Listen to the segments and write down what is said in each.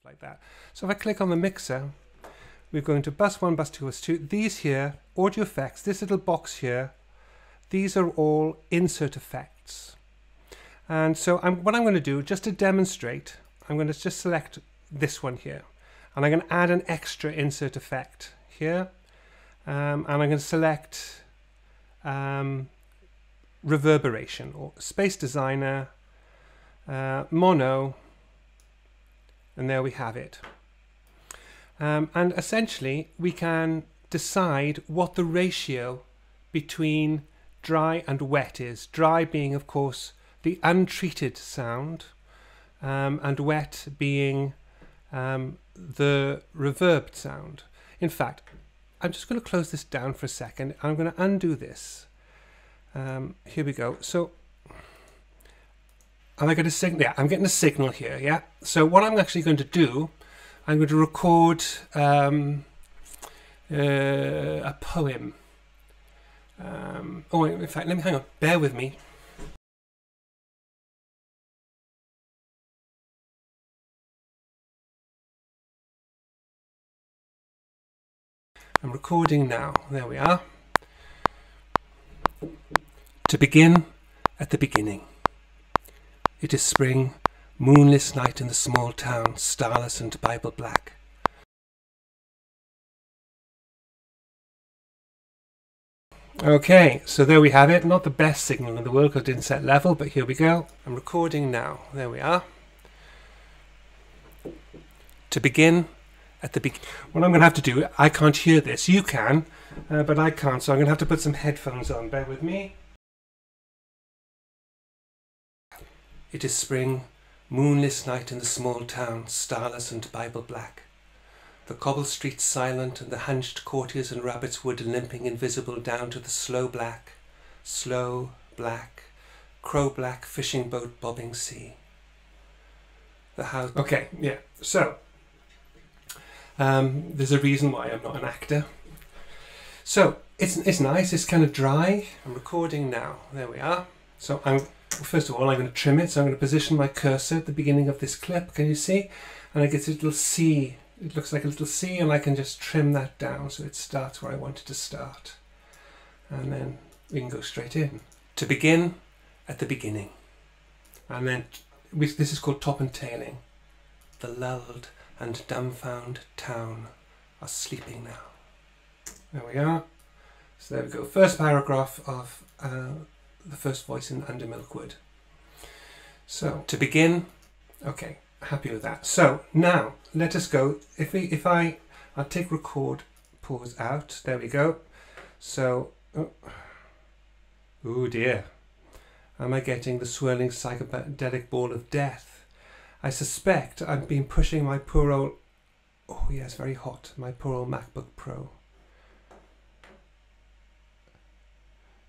like that. So if I click on the mixer, we're going to bus 1, bus 2, bus 2. These here, audio effects, this little box here, these are all insert effects. And so what I'm going to do, just to demonstrate, I'm going to just select this one here. And I'm going to add an extra insert effect here. And I'm going to select reverberation or Space Designer, mono, and there we have it. And essentially we can decide what the ratio between dry and wet is. Dry being, of course, the untreated sound, and wet being the reverbed sound. In fact, I'm just going to close this down for a second. I'm going to undo this. Here we go. So, am I getting a signal? Yeah, I'm getting a signal here. Yeah. So what I'm actually going to do, I'm going to record a poem. Oh, in fact, let me hang on. Bear with me. I'm recording now. There we are. To begin at the beginning. It is spring, moonless night in the small town, starless and Bible black. Okay, so there we have it. Not the best signal in the world because it didn't set level, but here we go. I'm recording now. There we are. To begin at the beginning. What I'm going to have to do, I can't hear this. You can, but I can't, so I'm going to have to put some headphones on. Bear with me. It is spring, moonless night in the small town, starless and Bible black. The cobble streets silent and the hunched courtiers and Rabbit's Wood limping invisible down to the slow black, crow-black fishing boat bobbing sea. The house... Okay, yeah, so there's a reason why I'm not an actor. So it's nice, it's kind of dry. I'm recording now. There we are. So first of all, I'm going to trim it. So I'm going to position my cursor at the beginning of this clip. Can you see? And I get a little C. It looks like a little C, and I can just trim that down so it starts where I want it to start. And then we can go straight in. To begin at the beginning. And then this is called top and tailing. The lulled and dumbfound town are sleeping now. There we are. So there we go. First paragraph of the first voice in Under Milkwood. So to begin, okay, happy with that. So now let us go. I'll take record, pause out. There we go. So, oh dear. Am I getting the swirling psychedelic ball of death? I suspect I've been pushing my poor old, oh yes, very hot, my poor old MacBook Pro.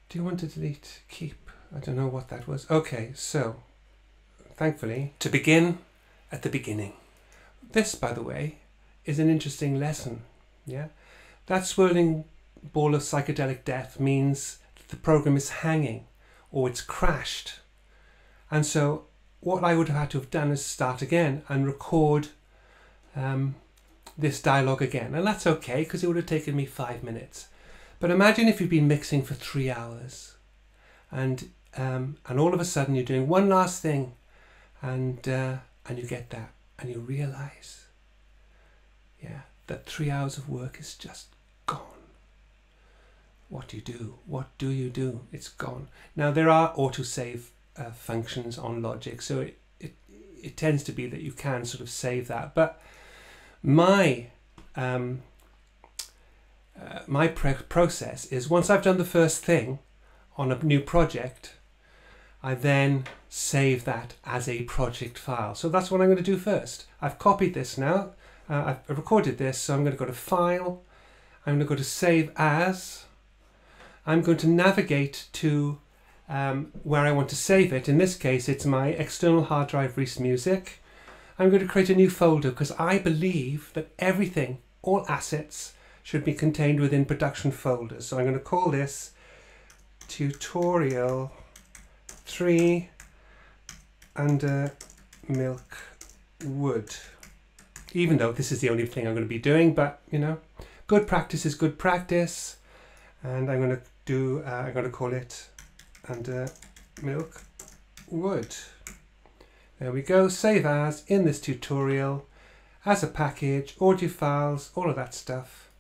Do you want to delete? Keep? I don't know what that was. Okay, so, thankfully, to begin at the beginning. This, by the way, is an interesting lesson. Yeah, that swirling ball of psychedelic death means that the program is hanging or it's crashed. And so what I would have had to have done is start again and record this dialogue again. And that's okay because it would have taken me 5 minutes. But imagine if you've been mixing for 3 hours and all of a sudden you're doing one last thing and you get that and you realize, yeah, that 3 hours of work is just gone. What do you do? What do you do? It's gone. Now there are autosave functions on Logic, so it tends to be that you can sort of save that. But my process is once I've done the first thing on a new project, I then save that as a project file. So that's what I'm going to do first. I've copied this now. I've recorded this, so I'm going to go to File. I'm going to go to Save As. I'm going to navigate to where I want to save it. In this case, it's my external hard drive, Reese Music. I'm going to create a new folder because I believe that everything, all assets, should be contained within production folders. So I'm going to call this Tutorial 3 Under Milkwood. even though this is the only thing I'm going to be doing, but you know, good practice is good practice. And I'm going to do, I'm going to call it Under Milk Wood. There we go, save as in this tutorial, as a package, audio files, all of that stuff.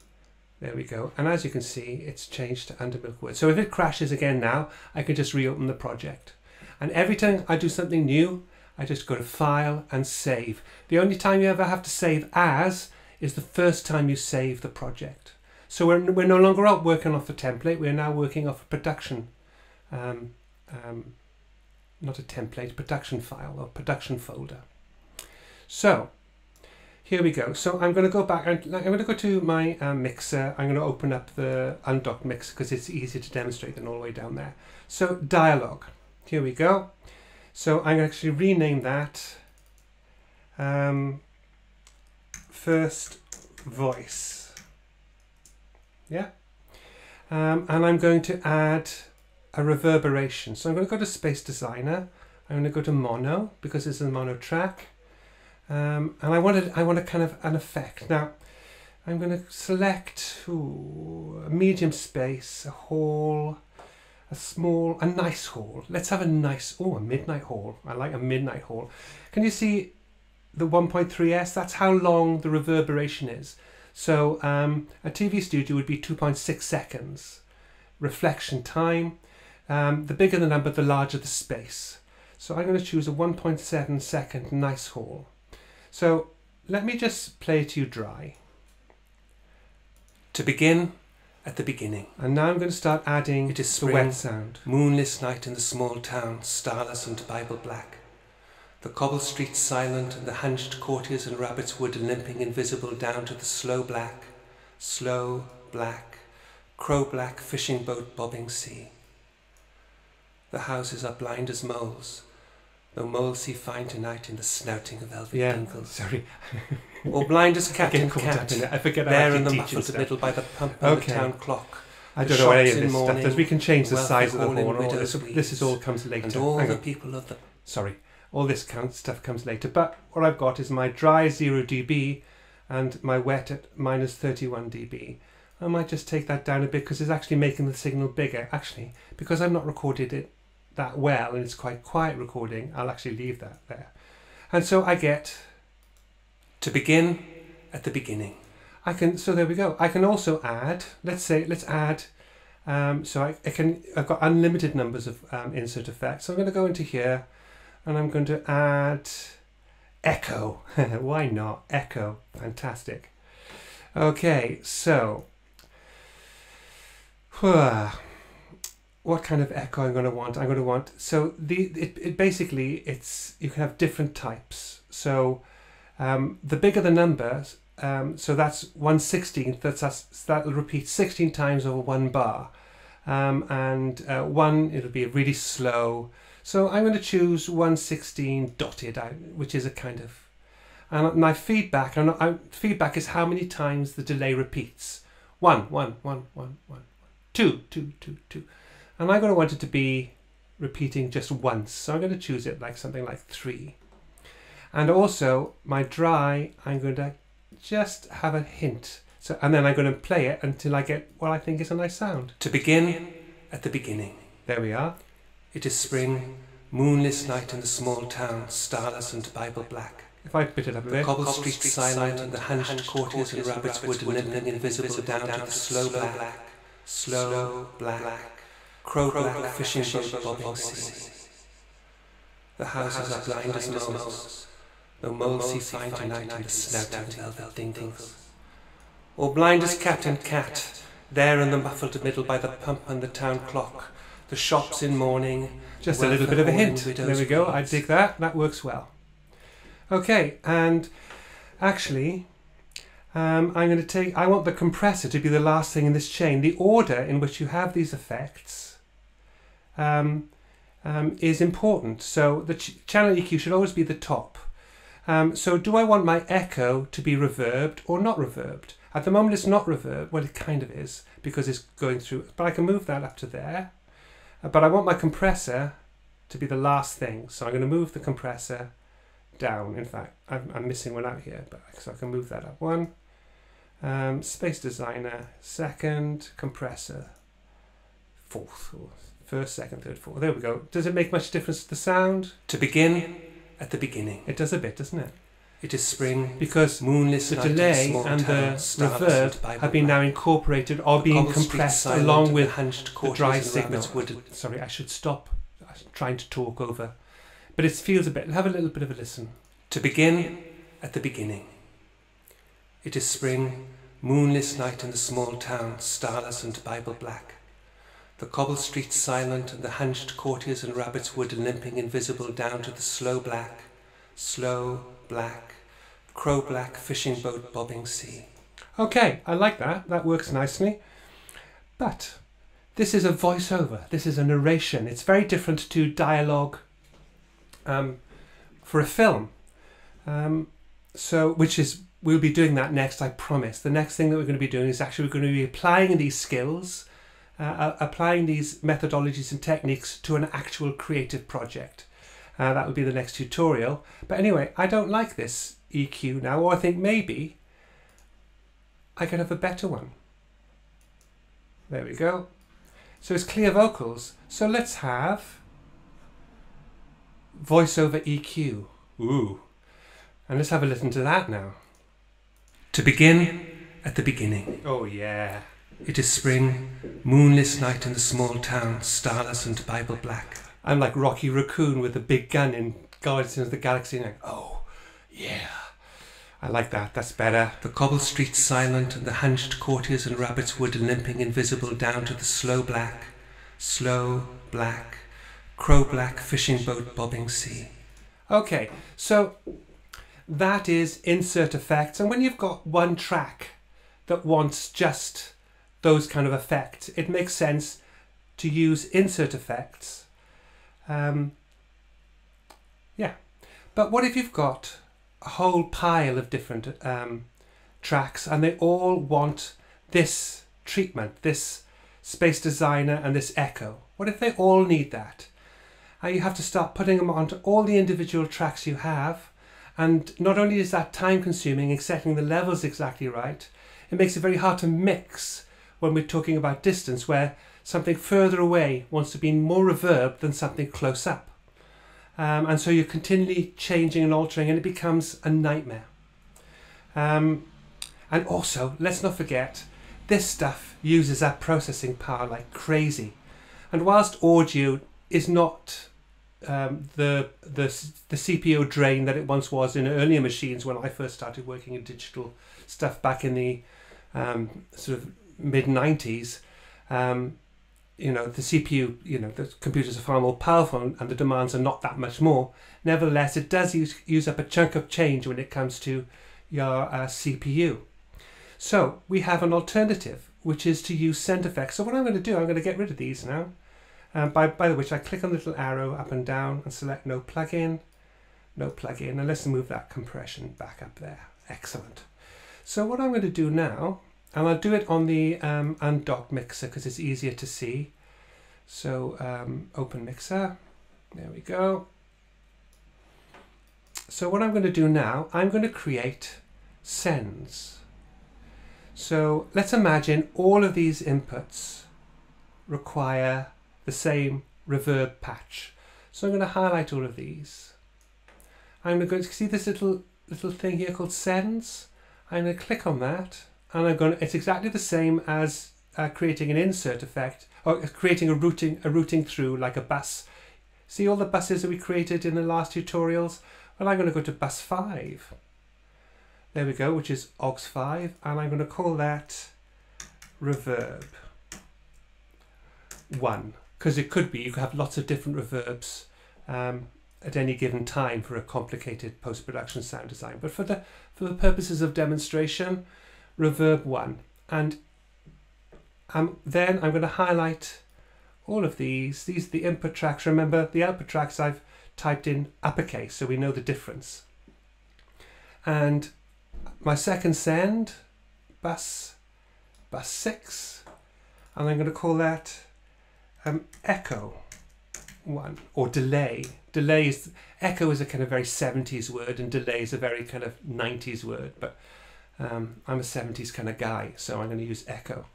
There we go. And as you can see, it's changed to Under Milk Wood. So if it crashes again now, I can just reopen the project. And every time I do something new, I just go to File and Save. The only time you ever have to save as is the first time you save the project. So we're no longer out working off a template. We're now working off a production, not a template, production file or production folder. So here we go. So I'm going to go back. I'm going to go to my mixer. I'm going to open up the undocked mixer because it's easier to demonstrate than all the way down there. So dialogue. Here we go. So I'm going to actually rename that first voice. Yeah. And I'm going to add a reverberation. So I'm going to go to Space Designer. I'm going to go to mono because it's a mono track. And I want a kind of an effect. Now I'm going to select a medium space, a hall, a nice hall. Let's have a nice, a midnight hall. I like a midnight hall. Can you see the 1.3s? That's how long the reverberation is. So a TV studio would be 2.6 seconds. Reflection time. The bigger the number, the larger the space. So I'm going to choose a 1.7 second nice hall. So let me just play it to you dry. To begin, at the beginning. And now I'm going to start adding it is spring, the wet sound. Moonless night in the small town, starless and Bible black. The cobble streets silent and the hunched courtiers and Rabbit's Wood limping invisible down to the slow black, crow-black fishing boat bobbing sea. The houses are blind as moles, though moles see fine tonight in the snouting of velvet dinkles. Sorry. Or blind as cat and cat, I forget there in the muffled middle by the pump and the town clock. I don't know any of this stuff does. We can change the size of the horn. This all comes later. And all the people of the... Sorry. All this stuff comes later. But what I've got is my dry 0 dB and my wet at minus 31 dB. I might just take that down a bit because it's actually making the signal bigger. Actually, because I've not recorded it that well and it's quite quiet recording, I'll actually leave that there. And so I get to begin at the beginning. So there we go. I can also add, let's add, I've got unlimited numbers of insert effects. So I'm going to go into here and I'm going to add echo. Why not? Echo. Fantastic. Okay, so what kind of echo I'm going to want? I'm going to want, so basically you can have different types. So the bigger the numbers, so that's 1/16, that'll repeat 16 times over 1 bar. And one, it'll be really slow. So I'm going to choose 1/16 dotted out, which is a kind of, and my feedback, feedback is how many times the delay repeats. 1, 1, 1, 1, 1, 2, 2, 2, 2. And I'm going to want it to be repeating just once. So I'm going to choose it like something like 3. And also my dry, I'm going to just have a hint. So, and then I'm going to play it until I get what I think is a nice sound. To begin at the beginning. There we are. It is spring, moonless night in the small town, starless and Bible black. If I put it up there. The cobble streets silent and the hunched courtiers and Rabbit's Wood limping invisible down to the slow black, crow-black fishing boat bobbing sea. The houses are blind as moles, though moles see fine tonight in the snouting velvet dinkles. Or blind as cat and cat, there in the muffled middle by the pump and the town clock, the shops in mourning. Just a little bit of a hint. There we go, I dig that, that works well. Okay, and actually, I want the compressor to be the last thing in this chain. The order in which you have these effects is important. So the channel EQ should always be the top. So do I want my echo to be reverbed or not reverbed? At the moment it's not reverbed. Well, it kind of is because it's going through, but I can move that up to there. But I want my compressor to be the last thing. So I'm going to move the compressor down. In fact, I'm missing one out here, but so I can move that up one. Space Designer, second, compressor, fourth, or first, second, third, fourth. There we go. Does it make much difference to the sound? To begin at the beginning. It does a bit, doesn't it? It is spring, because moonless the delay and the reverb have been now incorporated or being compressed along with the dry signal. Sorry, I should stop trying to talk over. But it feels a bit, have a little bit of a listen. To begin at the beginning. It is spring, moonless night in the small town, starless and Bible black. The cobble streets silent and the hunched courtiers in Rabbit's Wood limping invisible down to the slow black, crow-black fishing boat bobbing sea. Okay, I like that. That works nicely. But this is a voiceover. This is a narration. It's very different to dialogue for a film. We'll be doing that next, I promise. The next thing that we're going to be doing is actually we're going to be applying these skills, applying these methodologies and techniques to an actual creative project. That would be the next tutorial. But anyway, I don't like this EQ now, or I think maybe I could have a better one. There we go. So it's clear vocals. So let's have voiceover EQ. Ooh. And let's have a listen to that now. To begin at the beginning. Oh yeah. It is spring, moonless night in the small town, starless and Bible black. I'm like Rocky Raccoon with a big gun in Guardians of the Galaxy. Like, oh yeah. I like that. That's better. The cobble streets silent and the hunched courtiers in Rabbit's Wood limping invisible down to the slow black, crow-black fishing boat bobbing sea. Okay, so that is insert effects. And when you've got one track that wants just those kind of effects, it makes sense to use insert effects. Yeah. But what if you've got a whole pile of different tracks and they all want this treatment, this Space Designer and this echo? What if they all need that? You have to start putting them onto all the individual tracks you have, and not only is that time consuming in setting the levels exactly right, it makes it very hard to mix when we're talking about distance, where something further away wants to be more reverb than something close up. And so you're continually changing and altering, and it becomes a nightmare. And also, let's not forget, this stuff uses that processing power like crazy. And whilst audio is not the CPU drain that it once was in earlier machines when I first started working in digital stuff back in the sort of mid-90s, you know, the CPU, you know, the computers are far more powerful and the demands are not that much more. Nevertheless, it does use up a chunk of change when it comes to your CPU. So we have an alternative, which is to use send effects. So what I'm going to do, I'm going to get rid of these now. By the which I click on the little arrow up and down and select no plugin, and let's move that compression back up there. Excellent. So what I'm going to do now, and I'll do it on the undocked mixer because it's easier to see. So open mixer, there we go. So what I'm going to do now, I'm going to create sends. So let's imagine all of these inputs require the same reverb patch. So I'm going to highlight all of these. I'm going to see this little thing here called sends. I'm going to click on that, and it's exactly the same as creating an insert effect, or creating a routing through like a bus. See all the buses that we created in the last tutorials? Well, I'm going to go to bus 5. There we go, which is aux 5, and I'm going to call that reverb 1. Because it could be, you could have lots of different reverbs at any given time for a complicated post-production sound design. But for the purposes of demonstration, reverb 1. And then I'm going to highlight all of these. These are the input tracks. Remember, the output tracks I've typed in uppercase, so we know the difference. And my second send, bus 6, and I'm going to call that echo one, or delay. Delay is, echo is a kind of very 70s word, and delay is a very kind of 90s word, but I'm a 70s kind of guy, so I'm going to use echo.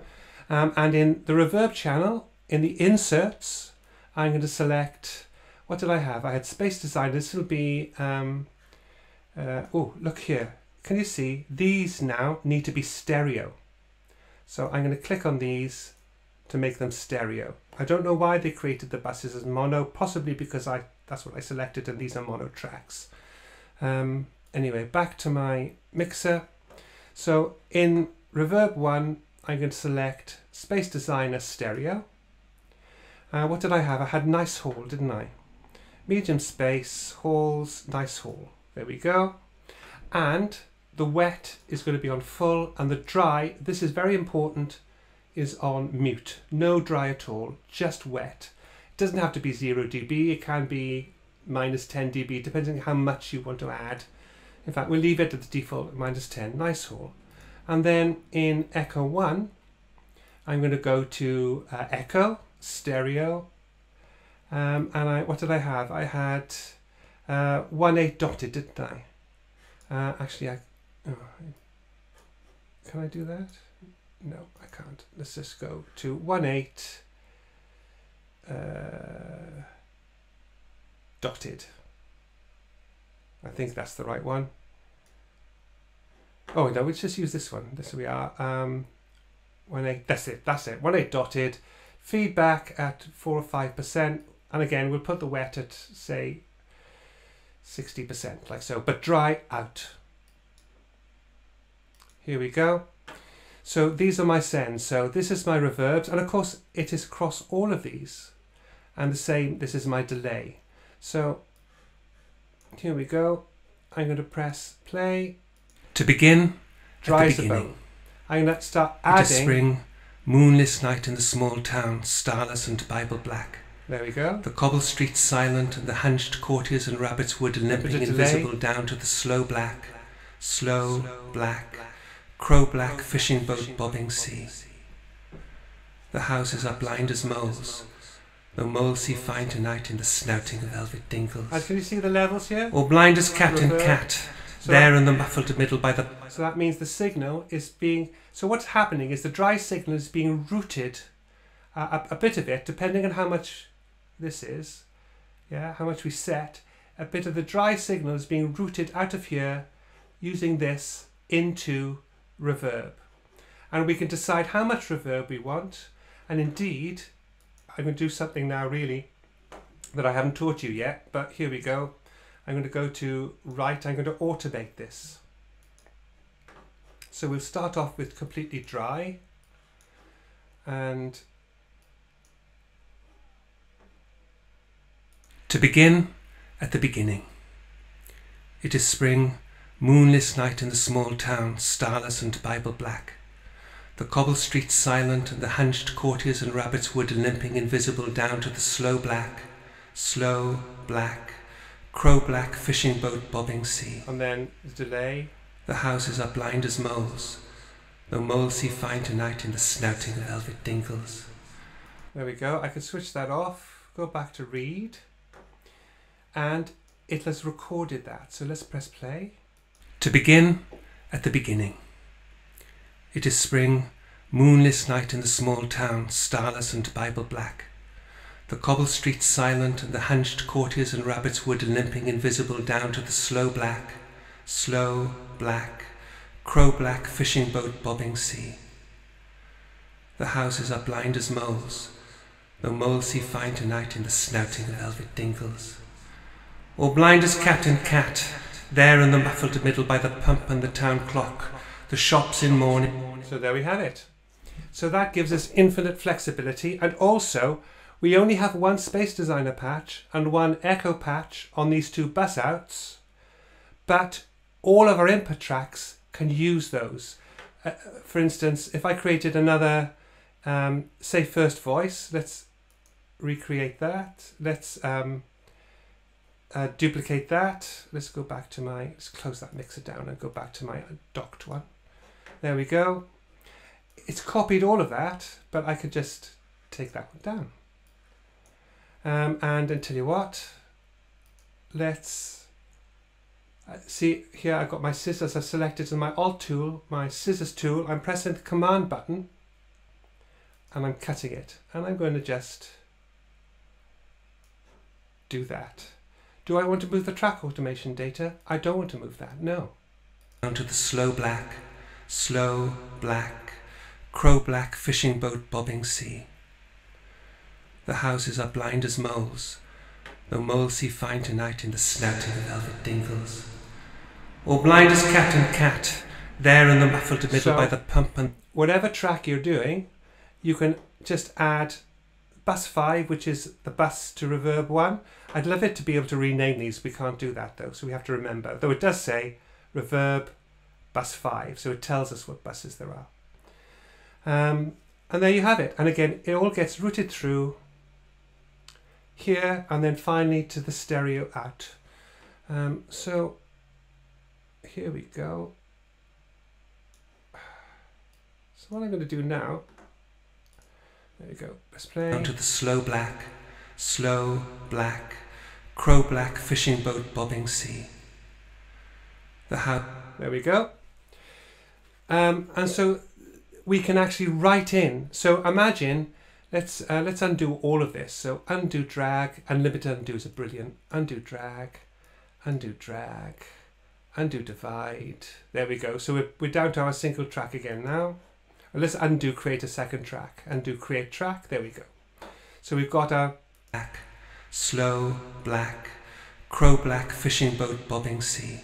And in the reverb channel, in the inserts, I'm going to select, what did I have? I had Space Design. This will be, oh, look here. Can you see? These now need to be stereo. So I'm going to click on these to make them stereo. I don't know why they created the buses as mono, possibly because that's what I selected and these are mono tracks. Anyway, back to my mixer. So in Reverb 1, I'm going to select Space Designer Stereo. What did I have? I had Nice Hall, didn't I? Medium space, halls, nice hall. There we go. And the wet is going to be on full, and the dry, this is very important, is on mute. No dry at all, just wet. It doesn't have to be 0 dB, it can be minus 10 dB, depending on how much you want to add. In fact, we'll leave it at the default minus 10, nice hall. And then in Echo 1, I'm going to go to Echo, Stereo, and what did I have? I had 1/8 dotted, didn't I? Actually, can I do that? No, I can't. Let's just go to 1/8 dotted. I think that's the right one. Oh no, let's just use this one. This we are. 1/8. That's it. 1/8 dotted. Feedback at 4 or 5%, and again we'll put the wet at say 60%, like so, but dry out. Here we go. So these are my sends. So this is my reverbs, and of course it is across all of these, and the same. This is my delay. So here we go. I'm going to press play. To begin, dry as the bone. I'm going to start adding. It is spring, moonless night in the small town, starless and Bible black. There we go. The cobble streets silent, and the hunched courtiers and rabbits wood limping invisible down to the slow black, crow black fishing boat bobbing sea. The houses are blind as moles, though moles see fine tonight in the snouting of velvet dinkles. Can you see the levels here? Or blind as cat and cat, so there in the muffled middle by the... So that means the signal is being... So what's happening is the dry signal is being routed, a bit of it, depending on how much this is, yeah, how much we set, a bit of the dry signal is being routed out of here using this into reverb. And we can decide how much reverb we want, and indeed, I'm going to do something now really that I haven't taught you yet, but here we go. I'm going to go to right, I'm going to automate this. So we'll start off with completely dry, and to begin at the beginning. It is spring, moonless night in the small town, starless and Bible black. The cobble streets silent, and the hunched courtiers and rabbits wood limping invisible down to the slow black, crow black fishing boat bobbing sea. And then the delay. The houses are blind as moles, though moles see fine tonight in the snouting of velvet dinkles. There we go. I can switch that off, go back to read, and it has recorded that. So let's press play. To begin at the beginning. It is spring, moonless night in the small town, starless and Bible black. The cobble streets silent, and the hunched courtiers and rabbits wood limping invisible down to the slow black, crow black fishing boat bobbing sea. The houses are blind as moles, though moles see fine tonight in the snouting of velvet dinkles. Or blind as cat and cat, there in the muffled middle by the pump and the town clock, the shops in mourning. So there we have it. So that gives us infinite flexibility, and also we only have one Space Designer patch and one Echo patch on these two bus outs, but all of our input tracks can use those. For instance, if I created another, say first voice, let's recreate that. Let's duplicate that. Let's go back to my, let's close that mixer down and go back to my docked one. There we go. It's copied all of that, but I could just take that one down. And I tell you what, let's see here. I've got my scissors. I've selected my Alt tool, my scissors tool. I'm pressing the Command button and I'm cutting it. And I'm going to just do that. Do I want to move the track automation data? I don't want to move that, no. Down to the slow black, crow black fishing boat bobbing sea. The houses are blind as moles, though moles see fine tonight in the snouting of velvet dingles. Or blind as cat, there in the muffled middle by the pump. And whatever track you're doing, you can just add bus 5, which is the bus to reverb 1. I'd love it to be able to rename these. We can't do that though, so we have to remember. Though it does say reverb bus 5, so it tells us what buses there are. And there you have it. And again, it all gets routed through here and then finally to the stereo out. So here we go. So what I'm going to do now, there you go, let's play. Down to the slow black, crow black fishing boat bobbing sea. There we go. And so we can actually write in. So imagine, let's undo all of this. So undo drag, unlimited undos are brilliant. Undo drag, undo divide. There we go. So we're down to our single track again now. Let's undo create a second track. Undo create track. There we go. So we've got our black, slow black, crow black fishing boat bobbing sea.